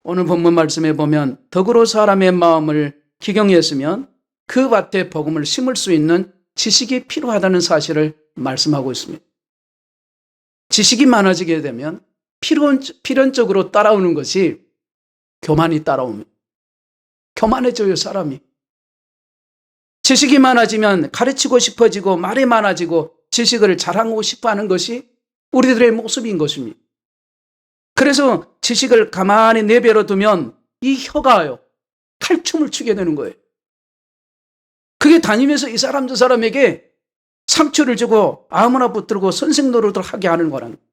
오늘 본문 말씀에 보면 덕으로 사람의 마음을 기경했으면 그 밭에 복음을 심을 수 있는 지식이 필요하다는 사실을 말씀하고 있습니다. 지식이 많아지게 되면 필연적으로 따라오는 것이 교만이 따라옵니다. 교만해져요, 사람이. 지식이 많아지면 가르치고 싶어지고 말이 많아지고 지식을 자랑하고 싶어하는 것이 우리들의 모습인 것입니다. 그래서 지식을 가만히 내버려 두면 이 혀가요, 칼춤을 추게 되는 거예요. 그게 다니면서 이 사람 저 사람에게 상처를 주고 아무나 붙들고 선생 노릇을 하게 하는 거라는 거예요.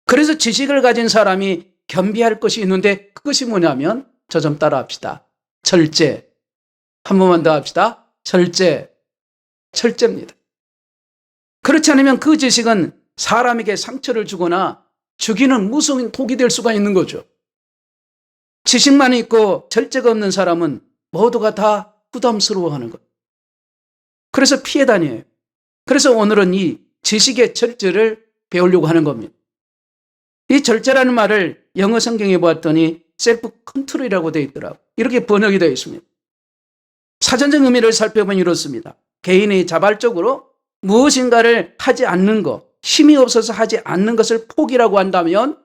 그래서 지식을 가진 사람이 겸비할 것이 있는데 그것이 뭐냐면 저 좀 따라합시다. 절제. 한 번만 더 합시다. 절제. 절제입니다. 그렇지 않으면 그 지식은 사람에게 상처를 주거나 죽이는 무서운 독이 될 수가 있는 거죠. 지식만 있고 절제가 없는 사람은 모두가 다 부담스러워하는 것. 그래서 피해 다녀요. 그래서 오늘은 이 지식의 절제를 배우려고 하는 겁니다. 이 절제라는 말을 영어 성경에 보았더니 셀프 컨트롤이라고 되어 있더라고요. 이렇게 번역이 되어 있습니다. 사전적 의미를 살펴보면 이렇습니다. 개인이 자발적으로 무엇인가를 하지 않는 것, 힘이 없어서 하지 않는 것을 포기라고 한다면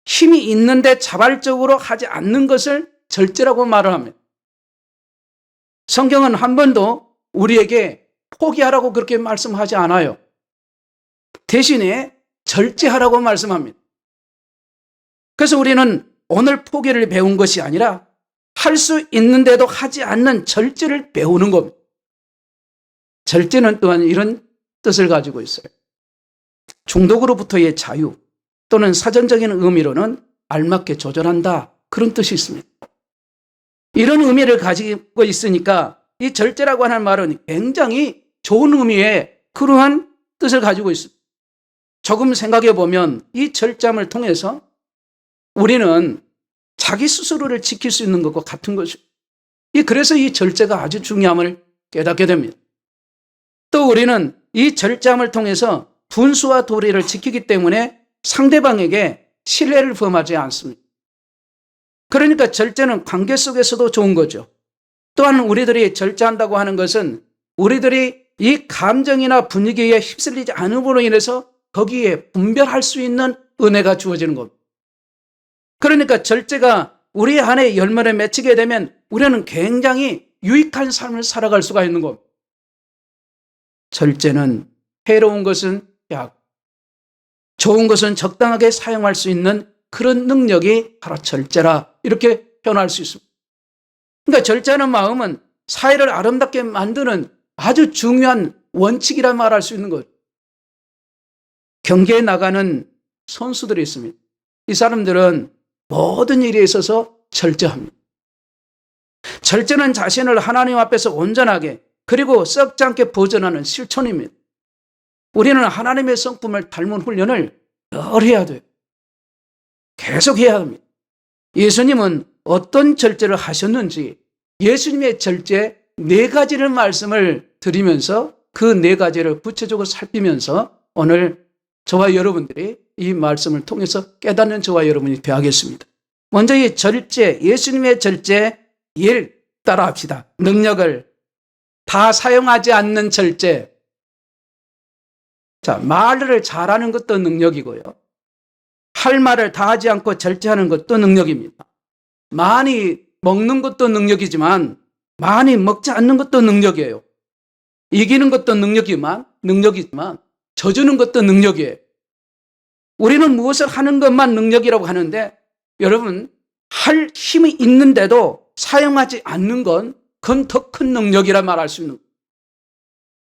힘이 있는데 자발적으로 하지 않는 것을 절제라고 말을 합니다. 성경은 한 번도 우리에게 포기하라고 그렇게 말씀하지 않아요. 대신에 절제하라고 말씀합니다. 그래서 우리는 오늘 포기를 배운 것이 아니라 할 수 있는데도 하지 않는 절제를 배우는 겁니다. 절제는 또한 이런 뜻을 가지고 있어요. 중독으로부터의 자유 또는 사전적인 의미로는 알맞게 조절한다, 그런 뜻이 있습니다. 이런 의미를 가지고 있으니까 이 절제라고 하는 말은 굉장히 좋은 의미의 그러한 뜻을 가지고 있습니다. 조금 생각해 보면 이 절제함을 통해서 우리는 자기 스스로를 지킬 수 있는 것과 같은 것이죠. 그래서 이 절제가 아주 중요함을 깨닫게 됩니다. 또 우리는 이 절제함을 통해서 분수와 도리를 지키기 때문에 상대방에게 신뢰를 범하지 않습니다. 그러니까 절제는 관계 속에서도 좋은 거죠. 또한 우리들이 절제한다고 하는 것은 우리들이 이 감정이나 분위기에 휩쓸리지 않음으로 인해서 거기에 분별할 수 있는 은혜가 주어지는 겁니다. 그러니까 절제가 우리 안에 열매를 맺히게 되면 우리는 굉장히 유익한 삶을 살아갈 수가 있는 겁니다. 절제는 해로운 것은 약, 좋은 것은 적당하게 사용할 수 있는 그런 능력이 바로 절제라, 이렇게 표현할 수 있습니다. 그러니까 절제하는 마음은 사회를 아름답게 만드는 아주 중요한 원칙이라 말할 수 있는 것. 경기에 나가는 선수들이 있습니다. 이 사람들은 모든 일에 있어서 절제합니다. 절제는 자신을 하나님 앞에서 온전하게 그리고 썩지 않게 보존하는 실천입니다. 우리는 하나님의 성품을 닮은 훈련을 늘 해야 돼요. 계속 해야 합니다. 예수님은 어떤 절제를 하셨는지 예수님의 절제 4가지를 말씀을 드리면서 그 4가지를 구체적으로 살피면서 오늘 저와 여러분들이 이 말씀을 통해서 깨닫는 저와 여러분이 되어야겠습니다. 먼저 이 절제, 예수님의 절제 1 따라합시다. 능력을 다 사용하지 않는 절제. 자, 말을 잘하는 것도 능력이고요. 할 말을 다 하지 않고 절제하는 것도 능력입니다. 많이 먹는 것도 능력이지만 많이 먹지 않는 것도 능력이에요. 이기는 것도 능력이지만 져주는 것도 능력이에요. 우리는 무엇을 하는 것만 능력이라고 하는데 여러분, 할 힘이 있는데도 사용하지 않는 건 그건 더 큰 능력이라 말할 수 있는 거예요.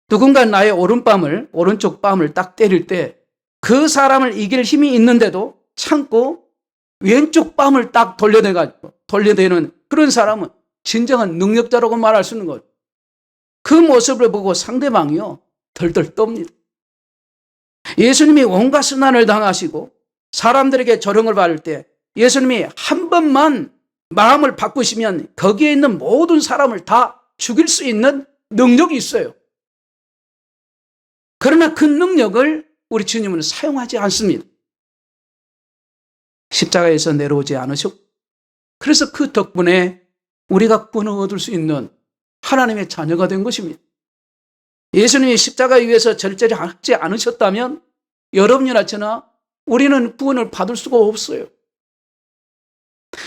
누군가 나의 오른쪽 뺨을 딱 때릴 때 그 사람을 이길 힘이 있는데도 참고 왼쪽 뺨을 딱 돌려대는 그런 사람은 진정한 능력자라고 말할 수 있는 거죠. 그 모습을 보고 상대방이요, 덜덜 떱니다. 예수님이 온갖 순환을 당하시고 사람들에게 조롱을 받을 때 예수님이 한 번만 마음을 바꾸시면 거기에 있는 모든 사람을 다 죽일 수 있는 능력이 있어요. 그러나 그 능력을 우리 주님은 사용하지 않습니다. 십자가에서 내려오지 않으셨고, 그래서 그 덕분에 우리가 구원을 얻을 수 있는 하나님의 자녀가 된 것입니다. 예수님이 십자가 위에서 절제를 하지 않으셨다면 여러분이나 저나 우리는 구원을 받을 수가 없어요.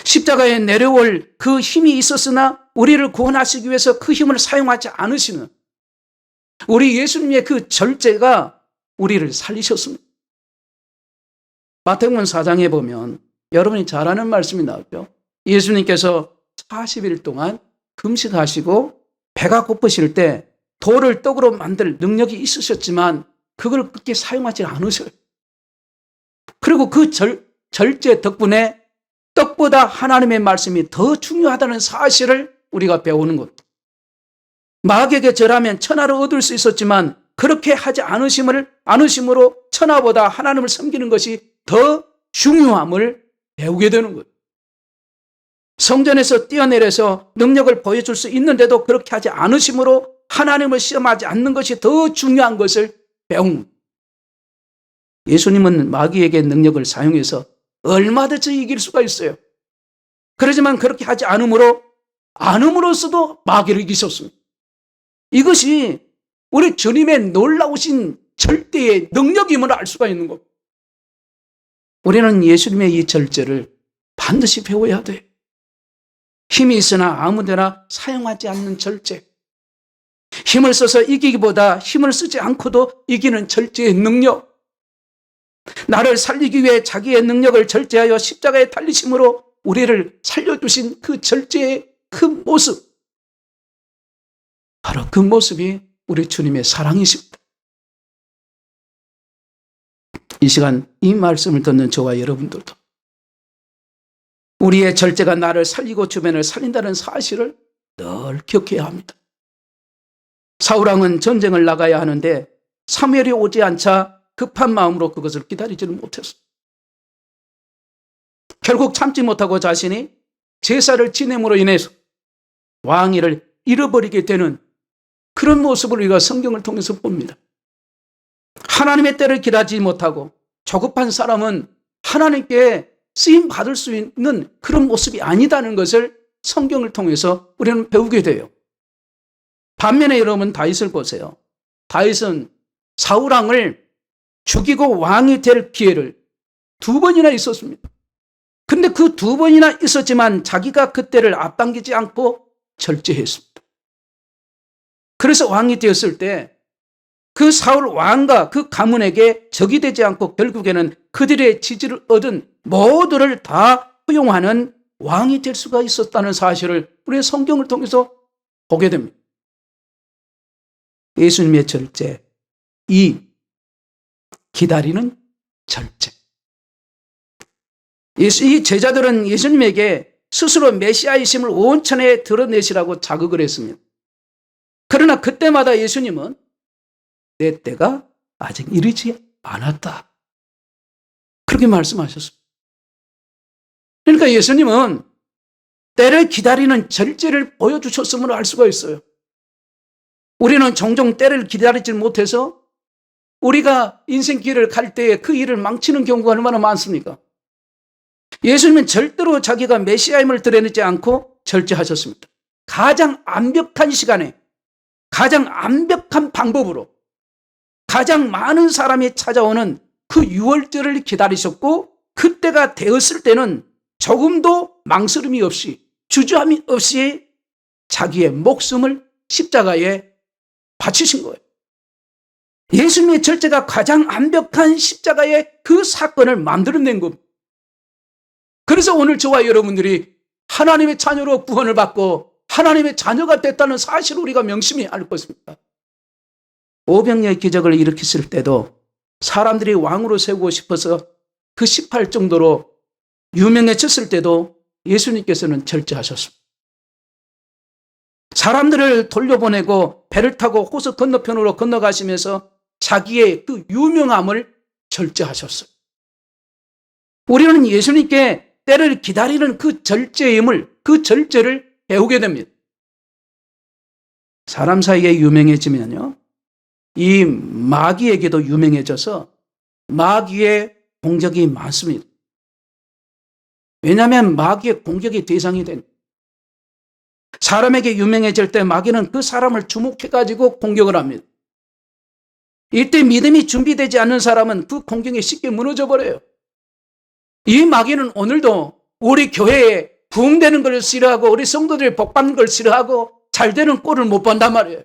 십자가에 내려올 그 힘이 있었으나 우리를 구원하시기 위해서 그 힘을 사용하지 않으시는 우리 예수님의 그 절제가 우리를 살리셨습니다. 마태복음 4장에 보면 여러분이 잘 아는 말씀이 나오죠. 예수님께서 40일 동안 금식하시고 배가 고프실 때 돌을 떡으로 만들 능력이 있으셨지만 그걸 그렇게 사용하지 않으셔요. 그리고 그 절제 덕분에 떡보다 하나님의 말씀이 더 중요하다는 사실을 우리가 배우는 것. 마귀에게 절하면 천하를 얻을 수 있었지만 그렇게 하지 않으심으로 천하보다 하나님을 섬기는 것이 더 중요함을 배우게 되는 것. 성전에서 뛰어내려서 능력을 보여줄 수 있는데도 그렇게 하지 않으심으로 하나님을 시험하지 않는 것이 더 중요한 것을 배운 것. 예수님은 마귀에게 능력을 사용해서 얼마든지 이길 수가 있어요. 그렇지만 그렇게 하지 않음으로써도 마귀를 이기셨습니다. 이것이 우리 주님의 놀라우신 절대의 능력임을 알 수가 있는 겁니다. 우리는 예수님의 이 절제를 반드시 배워야 돼요. 힘이 있으나 아무데나 사용하지 않는 절제. 힘을 써서 이기기보다 힘을 쓰지 않고도 이기는 절제의 능력. 나를 살리기 위해 자기의 능력을 절제하여 십자가에 달리심으로 우리를 살려주신 그 절제의 그 모습. 바로 그 모습이 우리 주님의 사랑이십니다. 이 시간 이 말씀을 듣는 저와 여러분들도 우리의 절제가 나를 살리고 주변을 살린다는 사실을 늘 기억해야 합니다. 사울왕은 전쟁을 나가야 하는데 사무엘이 오지 않자 급한 마음으로 그것을 기다리지는 못했어요. 결국 참지 못하고 자신이 제사를 지냄으로 인해서 왕위를 잃어버리게 되는 그런 모습을 우리가 성경을 통해서 봅니다. 하나님의 때를 기다리지 못하고 조급한 사람은 하나님께 쓰임 받을 수 있는 그런 모습이 아니다는 것을 성경을 통해서 우리는 배우게 돼요. 반면에 여러분 다윗을 보세요. 다윗은 사울왕을 죽이고 왕이 될 기회를 2번이나 있었습니다. 근데 그 2번이나 있었지만 자기가 그때를 앞당기지 않고 절제했습니다. 그래서 왕이 되었을 때 그 사울 왕과 그 가문에게 적이 되지 않고 결국에는 그들의 지지를 얻은 모두를 다 허용하는 왕이 될 수가 있었다는 사실을 우리의 성경을 통해서 보게 됩니다. 예수님의 절제, 이 기다리는 절제. 이 제자들은 예수님에게 스스로 메시아이심을 온천에 드러내시라고 자극을 했습니다. 그러나 그때마다 예수님은 내 때가 아직 이르지 않았다. 그렇게 말씀하셨습니다. 그러니까 예수님은 때를 기다리는 절제를 보여주셨음을 알 수가 있어요. 우리는 종종 때를 기다리지 못해서 우리가 인생 길을 갈 때에 그 일을 망치는 경우가 얼마나 많습니까? 예수님은 절대로 자기가 메시아임을 드러내지 않고 절제하셨습니다. 가장 완벽한 시간에 가장 완벽한 방법으로 가장 많은 사람이 찾아오는 그 유월절을 기다리셨고 그때가 되었을 때는 조금도 망설임이 없이 주저함이 없이 자기의 목숨을 십자가에 바치신 거예요. 예수님의 절제가 가장 완벽한 십자가의 그 사건을 만들어낸 겁니다. 그래서 오늘 저와 여러분들이 하나님의 자녀로 구원을 받고 하나님의 자녀가 됐다는 사실을 우리가 명심히 알 것입니다. 오병이어의 기적을 일으켰을 때도 사람들이 왕으로 세우고 싶어서 그 18 정도로 유명해졌을 때도 예수님께서는 절제하셨습니다. 사람들을 돌려보내고 배를 타고 호수 건너편으로 건너가시면서 자기의 그 유명함을 절제하셨어요. 우리는 예수님께 때를 기다리는 그 절제임을, 그 절제를 배우게 됩니다. 사람 사이에 유명해지면요, 이 마귀에게도 유명해져서 마귀의 공적이 많습니다. 왜냐하면 마귀의 공격의 대상이 된 사람에게 유명해질 때 마귀는 그 사람을 주목해가지고 공격을 합니다. 이때 믿음이 준비되지 않는 사람은 그 공격에 쉽게 무너져 버려요. 이 마귀는 오늘도 우리 교회에 부흥되는 걸 싫어하고 우리 성도들이 복받는 걸 싫어하고 잘 되는 꼴을 못 본단 말이에요.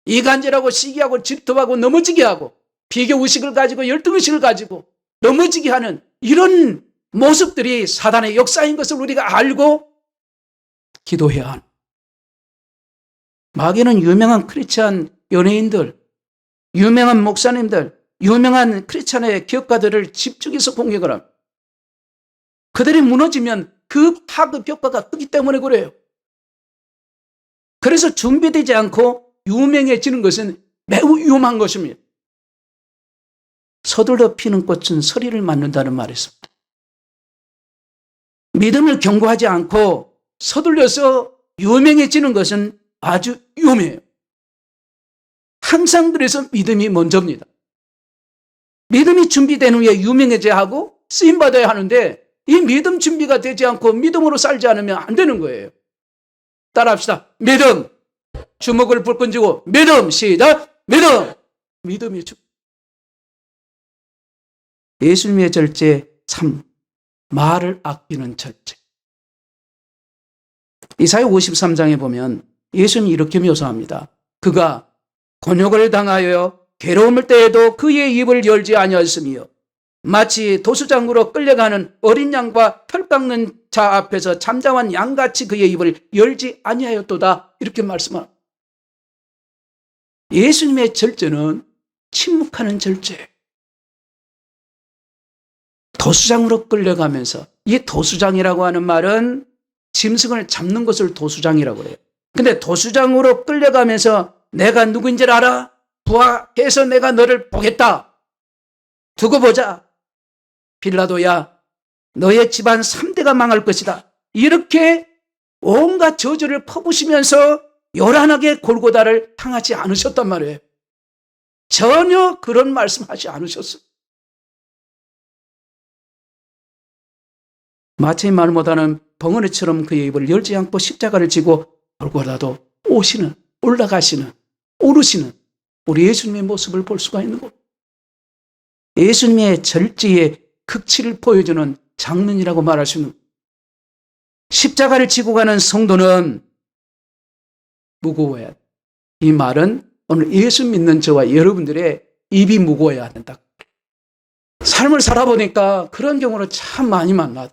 이간질하고 시기하고 질투하고 넘어지게 하고 비교의식을 가지고 열등의식을 가지고 넘어지게 하는 이런 모습들이 사단의 역사인 것을 우리가 알고 기도해야 하는. 마귀는 유명한 크리스찬 연예인들, 유명한 목사님들, 유명한 크리스찬의 기업가들을 집중해서 공격을 합니다. 그들이 무너지면 그 파급 효과가 크기 때문에 그래요. 그래서 준비되지 않고 유명해지는 것은 매우 위험한 것입니다. 서둘러 피는 꽃은 서리를 맞는다는 말이 있습니다. 믿음을 경고하지 않고 서둘러서 유명해지는 것은 아주 위험해요. 항상 그래서 믿음이 먼저입니다. 믿음이 준비된 후에 유명해져야 하고 쓰임받아야 하는데 이 믿음 준비가 되지 않고 믿음으로 살지 않으면 안 되는 거예요. 따라합시다. 믿음. 주먹을 불끈 쥐고 믿음. 시작. 믿음. 믿음이 주. 예수님의 절제 3. 말을 아끼는 절제. 이사야 53장에 보면 예수님이 이렇게 묘사합니다. 그가 곤욕을 당하여 괴로움을 때에도 그의 입을 열지 아니하였으며 마치 도수장으로 끌려가는 어린 양과 털 깎는 자 앞에서 잠잠한 양같이 그의 입을 열지 아니하였도다. 이렇게 말씀합니다. 예수님의 절제는 침묵하는 절제예요. 도수장으로 끌려가면서, 이 도수장이라고 하는 말은 짐승을 잡는 것을 도수장이라고 해요. 근데 도수장으로 끌려가면서 내가 누구인지 알아? 부하해서 내가 너를 보겠다. 두고 보자. 빌라도야, 너의 집안 3대가 망할 것이다. 이렇게 온갖 저주를 퍼부시면서 요란하게 골고다를 당하지 않으셨단 말이에요. 전혀 그런 말씀하지 않으셨어요. 마태의 말보다는 벙어리처럼 그의 입을 열지 않고 십자가를 지고 골고다도 오시는, 올라가시는, 오르시는 우리 예수님의 모습을 볼 수가 있는 것. 예수님의 절제의 극치를 보여주는 장면이라고 말할 수 있는. 십자가를 지고 가는 성도는 무거워야 돼. 이 말은 오늘 예수 믿는 저와 여러분들의 입이 무거워야 된다. 삶을 살아보니까 그런 경우를 참 많이 만나.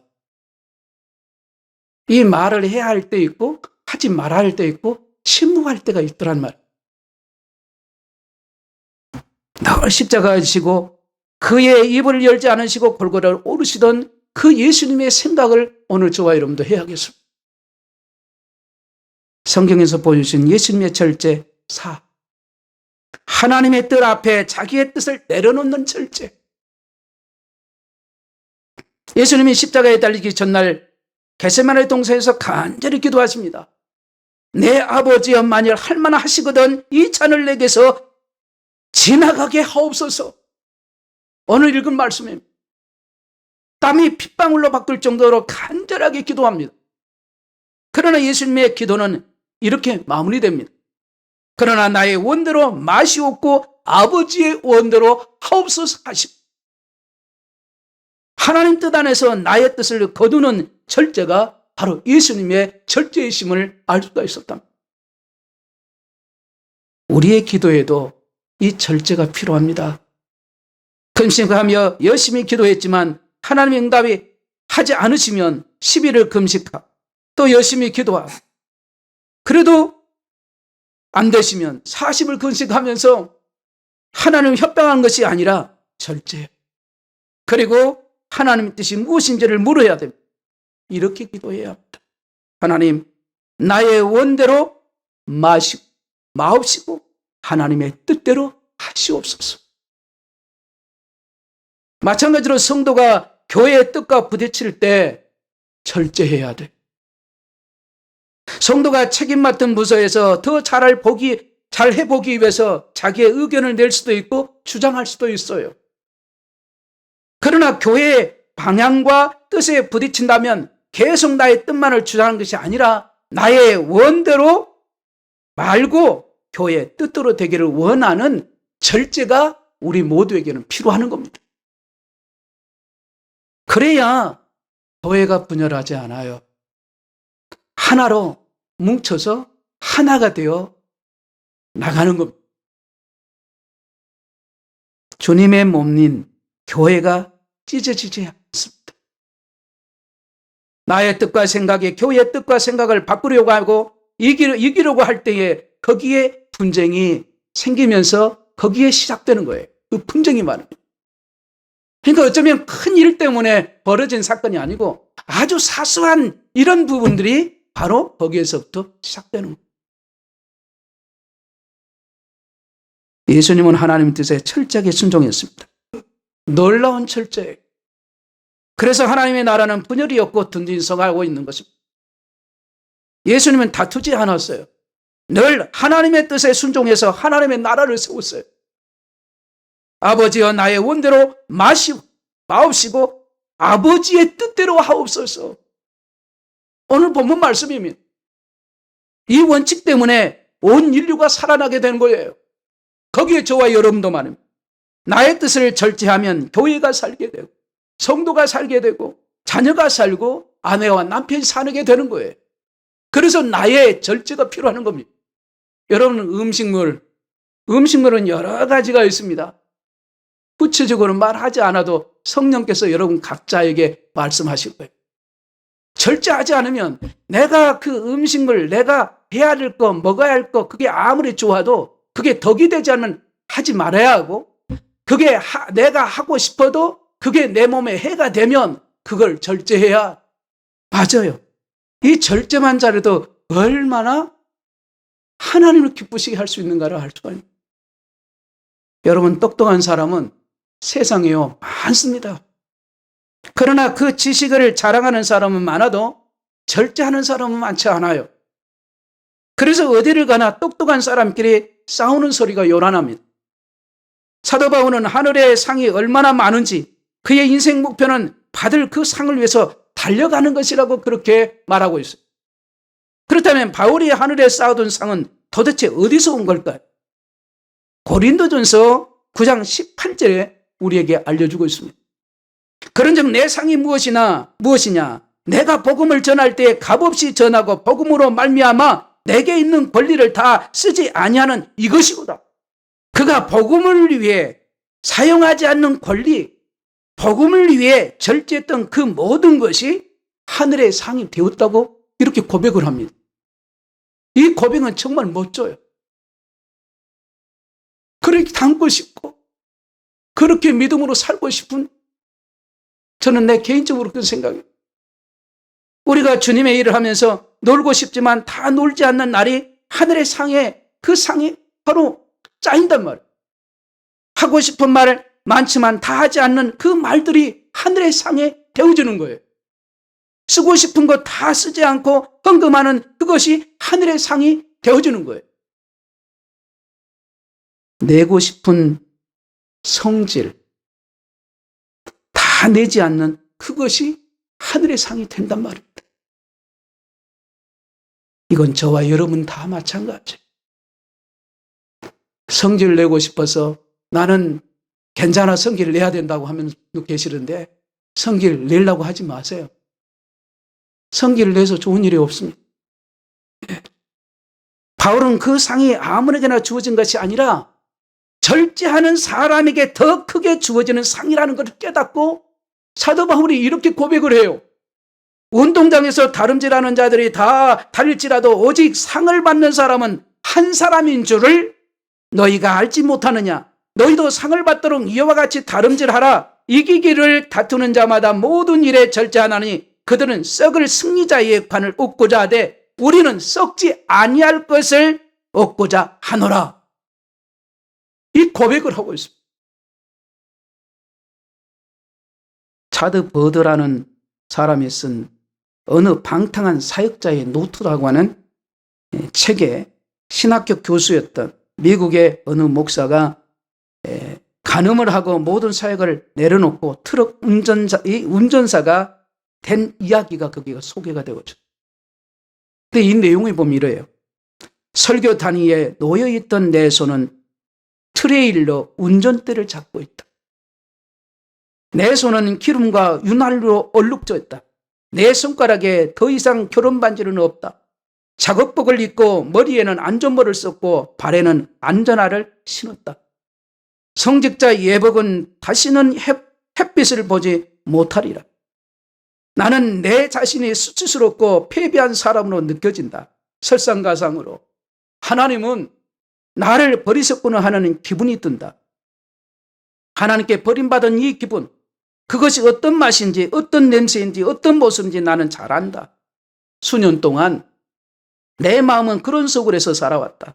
이 말을 해야 할 때 있고 하지 말아야 할 때 있고 침묵할 때가 있더란 말. 늘 십자가를 지고 그의 입을 열지 않으시고 골고다를 오르시던 그 예수님의 생각을 오늘 저와 여러분도 해야겠습니다. 성경에서 보여주신 예수님의 절제 4. 하나님의 뜻 앞에 자기의 뜻을 내려놓는 절제. 예수님이 십자가에 달리기 전날 겟세마네 동산에서 간절히 기도하십니다. 내 아버지여 만일 할만하 하시거든 이 잔을 내게서 지나가게 하옵소서. 오늘 읽은 말씀입니다. 땀이 핏방울로 바뀔 정도로 간절하게 기도합니다. 그러나 예수님의 기도는 이렇게 마무리됩니다. 그러나 나의 원대로 마시옵고 아버지의 원대로 하옵소서 하십니다. 하나님 뜻 안에서 나의 뜻을 거두는 절제가 바로 예수님의 절제이심을 알 수가 있었다. 우리의 기도에도 이 절제가 필요합니다. 금식하며 열심히 기도했지만 하나님의 응답이 하지 않으시면 10일을 금식하고 또 열심히 기도하고 그래도 안 되시면 40을 금식하면서 하나님을 협박한 것이 아니라 절제해요. 그리고 하나님의 뜻이 무엇인지를 물어야 됩니다. 이렇게 기도해야 합니다. 하나님, 나의 원대로 마옵시고 하나님의 뜻대로 하시옵소서. 마찬가지로 성도가 교회의 뜻과 부딪힐 때 절제해야 돼. 성도가 책임 맡은 부서에서 더 잘 해보기 위해서 자기의 의견을 낼 수도 있고 주장할 수도 있어요. 그러나 교회의 방향과 뜻에 부딪힌다면 계속 나의 뜻만을 주장하는 것이 아니라 나의 원대로 말고 교회의 뜻대로 되기를 원하는 절제가 우리 모두에게는 필요한 겁니다. 그래야 교회가 분열하지 않아요. 하나로 뭉쳐서 하나가 되어 나가는 겁니다. 주님의 몸인 교회가 찢어지지 않습니다. 나의 뜻과 생각이 교회의 뜻과 생각을 바꾸려고 하고 이기려고 할 때에 거기에 분쟁이 생기면서 거기에 시작되는 거예요. 그 분쟁이 많습니다. 그러니까 어쩌면 큰 일 때문에 벌어진 사건이 아니고 아주 사소한 이런 부분들이 바로 거기에서부터 시작되는 거예요. 예수님은 하나님 뜻에 철저하게 순종했습니다. 놀라운 철저예요. 그래서 하나님의 나라는 분열이 없고 든든성하고 있는 것입니다. 예수님은 다투지 않았어요. 늘 하나님의 뜻에 순종해서 하나님의 나라를 세웠어요. 아버지여 나의 원대로 마옵시고 아버지의 뜻대로 하옵소서. 오늘 본문 말씀입니다. 이 원칙 때문에 온 인류가 살아나게 되는 거예요. 거기에 저와 여러분도 말입니다. 나의 뜻을 절제하면 교회가 살게 되고 성도가 살게 되고 자녀가 살고 아내와 남편이 사게 되는 거예요. 그래서 나의 절제가 필요한 겁니다. 여러분 음식물은 여러 가지가 있습니다. 구체적으로 말하지 않아도 성령께서 여러분 각자에게 말씀하실 거예요. 절제하지 않으면 내가 그 음식물 내가 해야 될 거 먹어야 할 거 그게 아무리 좋아도 그게 덕이 되지 않으면 하지 말아야 하고 그게 내가 하고 싶어도 그게 내 몸에 해가 되면 그걸 절제해야 맞아요. 이 절제만 잘해도 얼마나 하나님을 기쁘시게 할 수 있는가를 알 수가 있습니다. 여러분 똑똑한 사람은 세상에요 많습니다. 그러나 그 지식을 자랑하는 사람은 많아도 절제하는 사람은 많지 않아요. 그래서 어디를 가나 똑똑한 사람끼리 싸우는 소리가 요란합니다. 사도 바울은 하늘의 상이 얼마나 많은지 그의 인생 목표는 받을 그 상을 위해서 달려가는 것이라고 그렇게 말하고 있어요. 그렇다면 바울이 하늘에 쌓아둔 상은 도대체 어디서 온 걸까요? 고린도전서 9장 18절에 우리에게 알려주고 있습니다. 그런즉 내 상이 무엇이냐? 내가 복음을 전할 때 값없이 전하고 복음으로 말미암아 내게 있는 권리를 다 쓰지 아니하는 이것이구나. 그가 복음을 위해 사용하지 않는 권리, 복음을 위해 절제했던 그 모든 것이 하늘의 상이 되었다고 이렇게 고백을 합니다. 이 고백은 정말 멋져요. 그렇게 담고 싶고 그렇게 믿음으로 살고 싶은 저는 내 개인적으로 그런 생각이에요. 우리가 주님의 일을 하면서 놀고 싶지만 다 놀지 않는 날이 하늘의 상에 그 상이 바로 짜인단 말이에요. 하고 싶은 말 많지만 다 하지 않는 그 말들이 하늘의 상에 되어지는 거예요. 쓰고 싶은 거 다 쓰지 않고 헌금하는 그것이 하늘의 상이 되어지는 거예요. 내고 싶은 성질 다 내지 않는 그것이 하늘의 상이 된단 말입니다. 이건 저와 여러분 다 마찬가지예요. 성질 내고 싶어서 나는 괜찮아 성질 내야 된다고 하면 계시는데 성질 내려고 하지 마세요. 성질을 내서 좋은 일이 없습니다. 바울은 그 상이 아무에게나 주어진 것이 아니라 절제하는 사람에게 더 크게 주어지는 상이라는 것을 깨닫고 사도 바울이 이렇게 고백을 해요. 운동장에서 다름질하는 자들이 다 달릴지라도 오직 상을 받는 사람은 한 사람인 줄을 너희가 알지 못하느냐. 너희도 상을 받도록 이와 같이 다름질하라. 이기기를 다투는 자마다 모든 일에 절제하나니 그들은 썩을 승리자의 판을 얻고자 하되 우리는 썩지 아니할 것을 얻고자 하노라. 이 고백을 하고 있습니다. 차드 버드라는 사람이 쓴 어느 방탕한 사역자의 노트라고 하는 책에 신학교 교수였던 미국의 어느 목사가 간음을 하고 모든 사역을 내려놓고 트럭 운전사가 된 이야기가 거기가 소개가 되거든요. 근데 이 내용을 보면 이래요. 설교 단위에 놓여있던 내 손은 트레일러 운전대를 잡고 있다. 내 손은 기름과 윤활유로 얼룩져 있다. 내 손가락에 더 이상 결혼 반지는 없다. 작업복을 입고 머리에는 안전모를 썼고 발에는 안전화를 신었다. 성직자 예복은 다시는 햇빛을 보지 못하리라. 나는 내 자신이 수치스럽고 패배한 사람으로 느껴진다. 설상가상으로 하나님은 나를 버리셨구나 하는 기분이 든다. 하나님께 버림받은 이 기분, 그것이 어떤 맛인지, 어떤 냄새인지, 어떤 모습인지 나는 잘 안다. 수년 동안 내 마음은 그런 속으로서 살아왔다.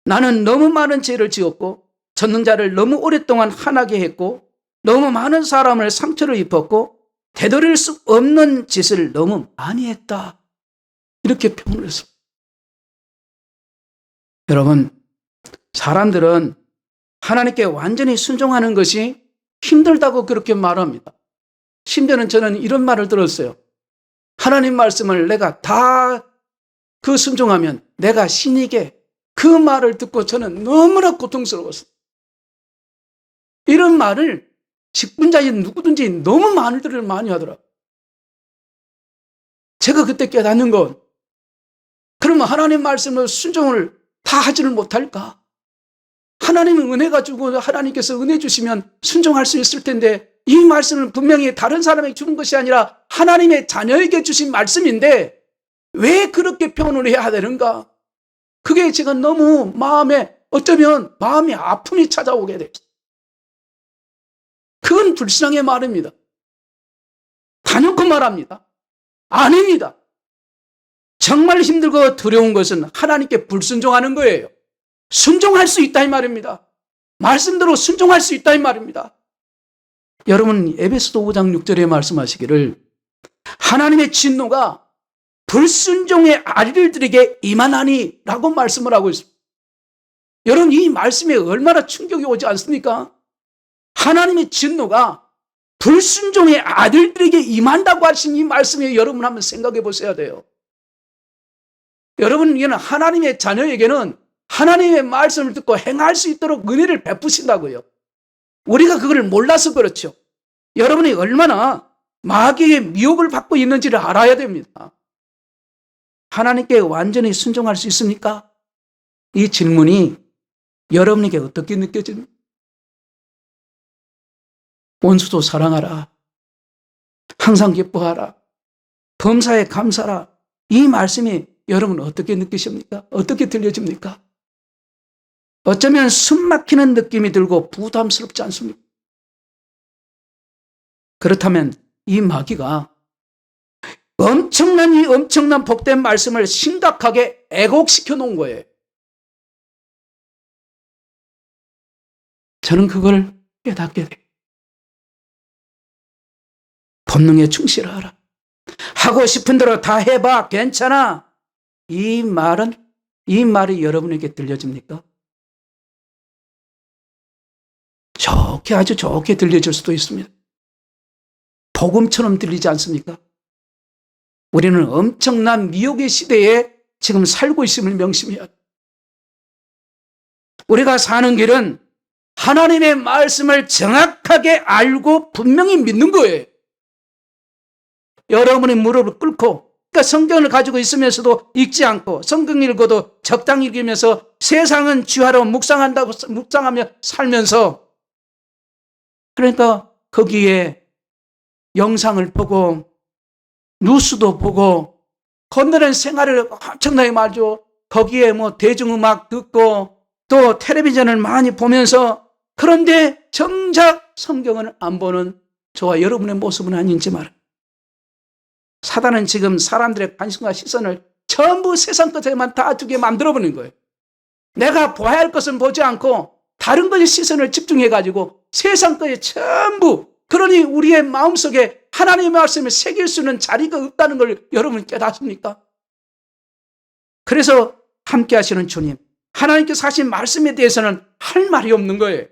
나는 너무 많은 죄를 지었고 전능자를 너무 오랫동안 화나게 했고 너무 많은 사람을 상처를 입혔고 되돌릴 수 없는 짓을 너무 많이 했다. 이렇게 표현을 했습니다. 여러분, 사람들은 하나님께 완전히 순종하는 것이 힘들다고 그렇게 말합니다. 심지어는 저는 이런 말을 들었어요. 하나님 말씀을 내가 다 순종하면 내가 신에게 그 말을 듣고 저는 너무나 고통스러웠어요. 이런 말을 직분자인 누구든지 너무 많이들 많이 하더라고요. 제가 그때 깨닫는 건 그러면 하나님 말씀을 순종을 다 하지는 못할까? 하나님은 은혜가 주고 하나님께서 은혜 주시면 순종할 수 있을 텐데 이 말씀은 분명히 다른 사람에게 주는 것이 아니라 하나님의 자녀에게 주신 말씀인데 왜 그렇게 표현을 해야 되는가? 그게 제가 너무 어쩌면 마음에 아픔이 찾아오게 됐어요. 그건 불신앙의 말입니다. 단연코 말합니다. 아닙니다. 정말 힘들고 두려운 것은 하나님께 불순종하는 거예요. 순종할 수 있다 이 말입니다. 말씀대로 순종할 수 있다 이 말입니다. 여러분 에베소서 5장 6절에 말씀하시기를 하나님의 진노가 불순종의 아리들에게 임하나니 라고 말씀을 하고 있습니다. 여러분 이 말씀에 얼마나 충격이 오지 않습니까? 하나님의 진노가 불순종의 아들들에게 임한다고 하신 이 말씀에 여러분 한번 생각해 보셔야 돼요. 여러분 이게는 하나님의 자녀에게는 하나님의 말씀을 듣고 행할 수 있도록 은혜를 베푸신다고요. 우리가 그걸 몰라서 그렇죠. 여러분이 얼마나 마귀의 미혹을 받고 있는지를 알아야 됩니다. 하나님께 완전히 순종할 수 있습니까? 이 질문이 여러분에게 어떻게 느껴집니까? 원수도 사랑하라. 항상 기뻐하라. 범사에 감사하라. 이 말씀이 여러분 어떻게 느끼십니까? 어떻게 들려집니까? 어쩌면 숨 막히는 느낌이 들고 부담스럽지 않습니까? 그렇다면 이 마귀가 엄청난 복된 말씀을 심각하게 애곡시켜 놓은 거예요. 저는 그걸 깨닫게 돼요. 본능에 충실하라. 하고 싶은 대로 다 해봐. 괜찮아. 이 말이 여러분에게 들려집니까? 아주 좋게 들려질 수도 있습니다. 복음처럼 들리지 않습니까? 우리는 엄청난 미혹의 시대에 지금 살고 있음을 명심해야 돼요. 우리가 사는 길은 하나님의 말씀을 정확하게 알고 분명히 믿는 거예요. 여러분이 무릎을 꿇고 그러니까 성경을 가지고 있으면서도 읽지 않고 성경 읽어도 적당히 읽으면서 세상은 쥐하러 묵상하며 살면서 그러니까 거기에 영상을 보고 뉴스도 보고 건드는 생활을 엄청나게 말죠. 거기에 대중음악 듣고 또 텔레비전을 많이 보면서 그런데 정작 성경을 안 보는 저와 여러분의 모습은 아닌지 말입니다. 사단은 지금 사람들의 관심과 시선을 전부 세상 것에만 다 두게 만들어버리는 거예요. 내가 봐야 할 것은 보지 않고 다른 것에 시선을 집중해가지고 세상 것에 전부 그러니 우리의 마음속에 하나님의 말씀을 새길 수 있는 자리가 없다는 걸 여러분 깨닫습니까? 그래서 함께 하시는 주님, 하나님께서 하신 말씀에 대해서는 할 말이 없는 거예요.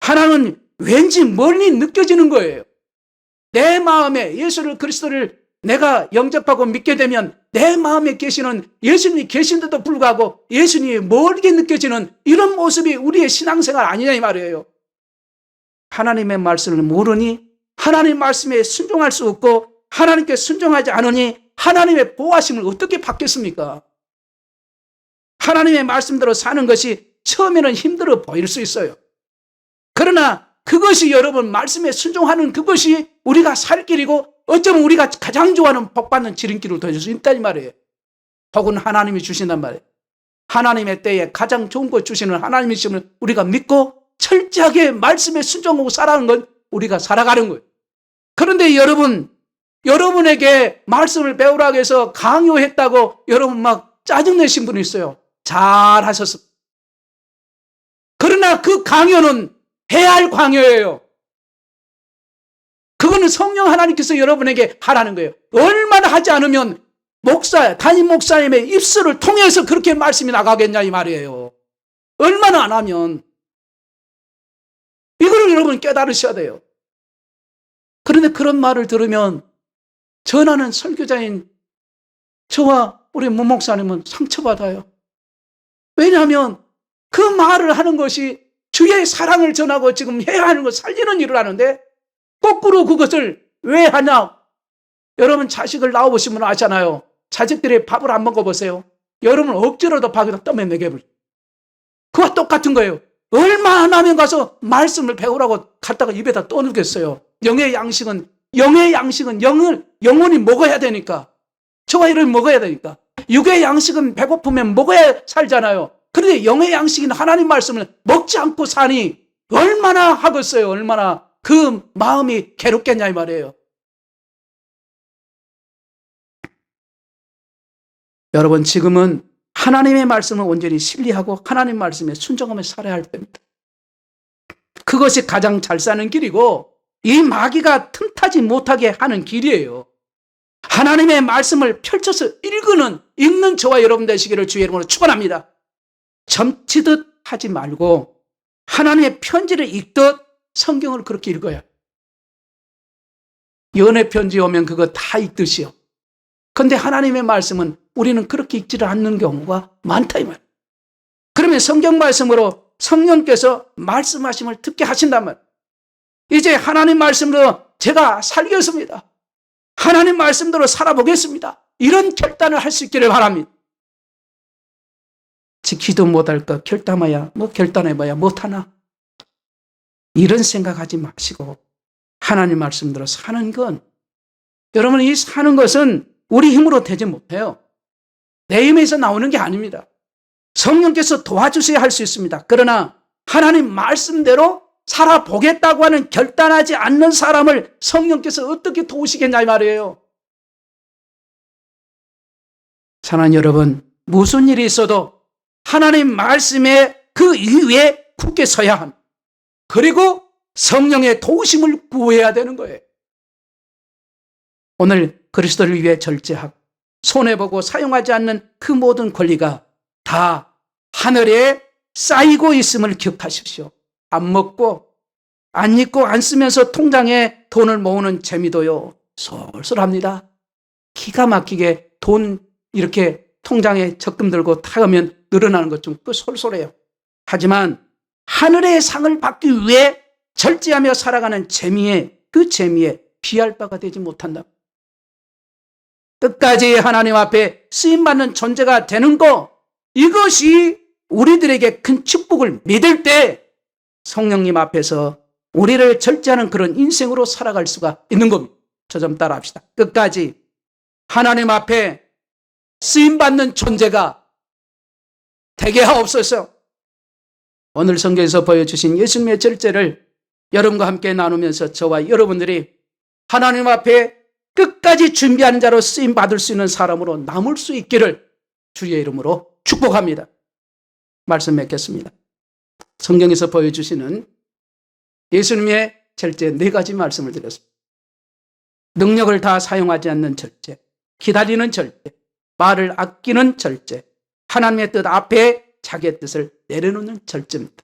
하나는 왠지 멀리 느껴지는 거예요. 내 마음에 예수를 그리스도를 내가 영접하고 믿게 되면 내 마음에 계시는 예수님이 계신데도 불구하고 예수님이 멀게 느껴지는 이런 모습이 우리의 신앙생활 아니냐 이 말이에요. 하나님의 말씀을 모르니 하나님 말씀에 순종할 수 없고 하나님께 순종하지 않으니 하나님의 보호하심을 어떻게 받겠습니까? 하나님의 말씀대로 사는 것이 처음에는 힘들어 보일 수 있어요. 그러나 그것이 여러분 말씀에 순종하는 그것이 우리가 살 길이고 어쩌면 우리가 가장 좋아하는 복받는 지름길로 될 수 있다 이 말이에요. 복은 하나님이 주신단 말이에요. 하나님의 때에 가장 좋은 것 주시는 하나님이심을 우리가 믿고 철저하게 말씀에 순종하고 살아가는 건 우리가 살아가는 거예요. 그런데 여러분에게 말씀을 배우라고 해서 강요했다고 여러분 막 짜증내신 분이 있어요. 잘하셨습니다. 그러나 그 강요는 해야 할 강요예요. 그거는 성령 하나님께서 여러분에게 하라는 거예요. 얼마나 하지 않으면 담임 목사님의 입술을 통해서 그렇게 말씀이 나가겠냐 이 말이에요. 얼마나 안 하면. 이거를 여러분 깨달으셔야 돼요. 그런데 그런 말을 들으면 전하는 설교자인 저와 우리 문 목사님은 상처받아요. 왜냐하면 그 말을 하는 것이 주의 사랑을 전하고 지금 해야 하는 것 살리는 일을 하는데 거꾸로 그것을 왜 하냐? 여러분 자식을 낳아보시면 아잖아요. 자식들이 밥을 안 먹어보세요. 여러분 억지로도 밥에다 떠먹여버려요. 그와 똑같은 거예요. 얼마 안 하면 가서 말씀을 배우라고 갖다가 입에다 떠넣겠어요. 영의 양식은 영혼이 먹어야 되니까. 저와 이를 먹어야 되니까. 육의 양식은 배고프면 먹어야 살잖아요. 그런데 영의 양식인 하나님 말씀을 먹지 않고 사니 얼마나 하겠어요. 얼마나 그 마음이 괴롭겠냐 이 말이에요. 여러분 지금은 하나님의 말씀을 온전히 신뢰하고 하나님 말씀에 순종하며 살아야 할 때입니다. 그것이 가장 잘 사는 길이고 이 마귀가 틈타지 못하게 하는 길이에요. 하나님의 말씀을 펼쳐서 읽는 저와 여러분 되시기를 주의 이름으로 축원합니다. 점치듯 하지 말고 하나님의 편지를 읽듯 성경을 그렇게 읽어요. 연애 편지 오면 그거 다 읽듯이요. 그런데 하나님의 말씀은 우리는 그렇게 읽지를 않는 경우가 많다 이 말이에요. 그러면 성경 말씀으로 성령께서 말씀하심을 듣게 하신단 말이에요. 이제 하나님 말씀으로 제가 살겠습니다. 하나님 말씀대로 살아보겠습니다. 이런 결단을 할 수 있기를 바랍니다. 지키도 못할 것 결단해봐야 결단해봐야 못하나? 이런 생각하지 마시고 하나님 말씀대로 사는 건 여러분 이 사는 것은 우리 힘으로 되지 못해요. 내 힘에서 나오는 게 아닙니다. 성령께서 도와주셔야 할 수 있습니다. 그러나 하나님 말씀대로 살아보겠다고 하는 결단하지 않는 사람을 성령께서 어떻게 도우시겠냐 이 말이에요. 사랑하는 여러분, 무슨 일이 있어도 하나님 말씀에 그 이유에 굳게 서야 합니다. 그리고 성령의 도우심을 구해야 되는 거예요. 오늘 그리스도를 위해 절제하고 손해보고 사용하지 않는 그 모든 권리가 다 하늘에 쌓이고 있음을 기억하십시오. 안 먹고 안 입고 안 쓰면서 통장에 돈을 모으는 재미도요 솔솔합니다. 기가 막히게 돈 이렇게 통장에 적금 들고 타가면 늘어나는 것 좀 그 솔솔해요. 하지만 하늘의 상을 받기 위해 절제하며 살아가는 그 재미에 비할 바가 되지 못한다. 끝까지 하나님 앞에 쓰임받는 존재가 되는 것, 이것이 우리들에게 큰 축복을 믿을 때 성령님 앞에서 우리를 절제하는 그런 인생으로 살아갈 수가 있는 겁니다. 저 좀 따라 합시다. 끝까지 하나님 앞에 쓰임받는 존재가 되게 하옵소서. 오늘 성경에서 보여주신 예수님의 절제를 여러분과 함께 나누면서 저와 여러분들이 하나님 앞에 끝까지 준비하는 자로 쓰임받을 수 있는 사람으로 남을 수 있기를 주의 이름으로 축복합니다. 말씀 맺겠습니다. 성경에서 보여주시는 예수님의 절제 4가지 말씀을 드렸습니다. 능력을 다 사용하지 않는 절제, 기다리는 절제, 말을 아끼는 절제, 하나님의 뜻 앞에 자기의 뜻을 내려놓는 절제입니다.